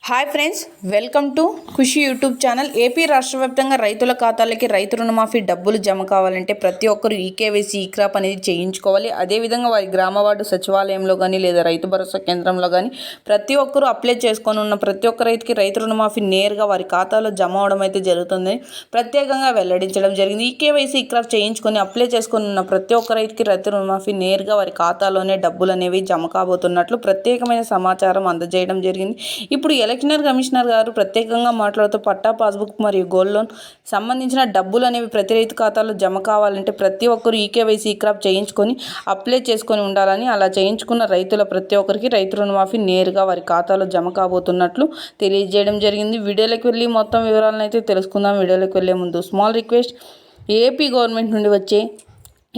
Hi friends, welcome to Khushi YouTube channel. AP రాష్ట్ర వ్యాప్తంగా రైతుల ఖాతాలకి రైతు రుణమాఫీ డబ్బులు జమ కావాలంటే ప్రతి ఒక్కరు ఈకేవైసీ ఈక్రాప్ అనేది చేయించుకోవాలి. అదేవిధంగా వారి గ్రామ వార్డు సచివాలయంలో కానీ లేదా రైతు భరోసా కేంద్రంలో కానీ ప్రతి ఒక్కరూ అప్లై చేసుకొని ఉన్న ప్రతి ఒక్క రైతుకి రైతు రుణమాఫీ నేరుగా వారి ఖాతాలో జమ అవడం అయితే జరుగుతుంది. ప్రత్యేకంగా వెల్లడించడం జరిగింది. ఈకేవైసీ ఈక్రాప్ చేయించుకొని అప్లై చేసుకొని ఉన్న ప్రతి ఒక్క రైతుకి రైతు రుణమాఫీ నేరుగా వారి ఖాతాలోనే డబ్బులు అనేవి జమ కాబోతున్నట్లు ప్రత్యేకమైన సమాచారం అందజేయడం జరిగింది. ఇప్పుడు ఎలక్షన్ కమిషనర్ గారు ప్రత్యేకంగా మాట్లాడుతూ పట్టా పాస్బుక్ మరియు గోల్డ్ లోన్ సంబంధించిన డబ్బులు అనేవి ప్రతి రైతు ఖాతాలో జమ కావాలంటే ప్రతి ఒక్కరు ఈకేవైసీ ఈక్రాప్ చేయించుకొని అప్లై చేసుకొని ఉండాలని, అలా చేయించుకున్న రైతుల ప్రతి ఒక్కరికి రైతు రుణమాఫీ నేరుగా వారి ఖాతాలో జమ కాబోతున్నట్లు తెలియజేయడం జరిగింది. వీడియోలోకి వెళ్ళి మొత్తం వివరాలను అయితే తెలుసుకుందాం. వీడియోలోకి వెళ్ళే ముందు స్మాల్ రిక్వెస్ట్, ఏపీ గవర్నమెంట్ నుండి వచ్చే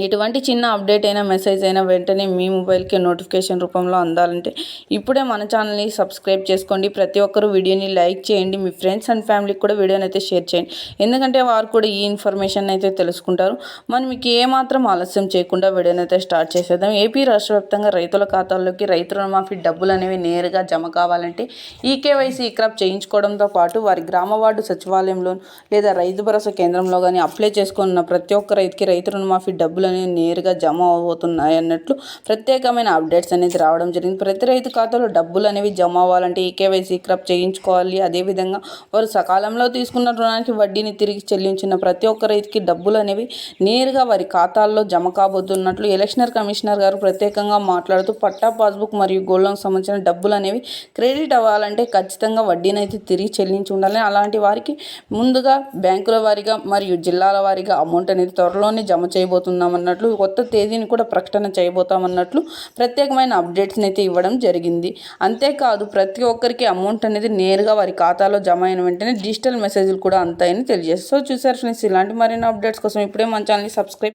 ఎటువంటి చిన్న అప్డేట్ అయినా మెసేజ్ అయినా వెంటనే మీ మొబైల్కి నోటిఫికేషన్ రూపంలో అందాలంటే ఇప్పుడే మన ఛానల్ని సబ్స్క్రైబ్ చేసుకోండి. ప్రతి ఒక్కరు వీడియోని లైక్ చేయండి. మీ ఫ్రెండ్స్ అండ్ ఫ్యామిలీకి కూడా వీడియోని అయితే షేర్ చేయండి. ఎందుకంటే వారు కూడా ఈ ఇన్ఫర్మేషన్ అయితే తెలుసుకుంటారు. మనం మీకు ఏమాత్రం ఆలస్యం చేయకుండా వీడియోని అయితే స్టార్ట్ చేసేద్దాం. ఏపీ రాష్ట్ర వ్యాప్తంగా రైతుల ఖాతాల్లోకి రైతు రుణమాఫీ డబ్బులు అనేవి నేరుగా జమ కావాలంటే ఈకేవైసీ ఈక్రాప్ చేయించుకోవడంతో పాటు వారి గ్రామ వార్డు సచివాలయంలో లేదా రైతు భరోసా కేంద్రంలో కానీ అప్లై చేసుకున్న ప్రతి ఒక్క రైతుకి రైతు రుణమాఫీ డబ్బులు అనేవి నేరుగా జమ అవుతున్నాయి అన్నట్లు ప్రత్యేకమైన అప్డేట్స్ అనేది రావడం జరిగింది. ప్రతి రైతు ఖాతాలో డబ్బులు అనేవి జమ అవ్వాలంటే ఈకేవైసీ ఈక్రాప్ చేయించుకోవాలి. అదేవిధంగా వారు సకాలంలో తీసుకున్న రుణానికి వడ్డీని తిరిగి చెల్లించిన ప్రతి ఒక్క రైతుకి డబ్బులు అనేవి నేరుగా వారి ఖాతాల్లో జమ కాబోతున్నట్లు ఎలక్షన్ కమిషనర్ గారు ప్రత్యేకంగా మాట్లాడుతూ పట్టా పాస్బుక్ మరియు గోల్డ్ లోన్ సంబంధించిన డబ్బులు అనేవి క్రెడిట్ అవ్వాలంటే ఖచ్చితంగా వడ్డీని అయితే తిరిగి చెల్లించి ఉండాలని, అలాంటి వారికి ముందుగా బ్యాంకుల వారీగా మరియు జిల్లాల వారీగా అమౌంట్ అనేది త్వరలోనే జమ చేయబోతున్నాం అన్నట్లు, కొత్త తేదీని కూడా ప్రకటన చేయబోతామన్నట్లు ప్రత్యేకమైన అప్డేట్స్ని అయితే ఇవ్వడం జరిగింది. అంతేకాదు ప్రతి ఒక్కరికి అమౌంట్ అనేది నేరుగా వారి ఖాతాలో జమ అయిన వెంటనే డిజిటల్ మెసేజ్లు కూడా అంతాయని తెలియజేస్తారు. సో చూసారు ఫ్రెండ్స్, ఇలాంటి మరిన్ని అప్డేట్స్ కోసం ఇప్పుడే మన ఛానల్ని సబ్స్క్రైబ్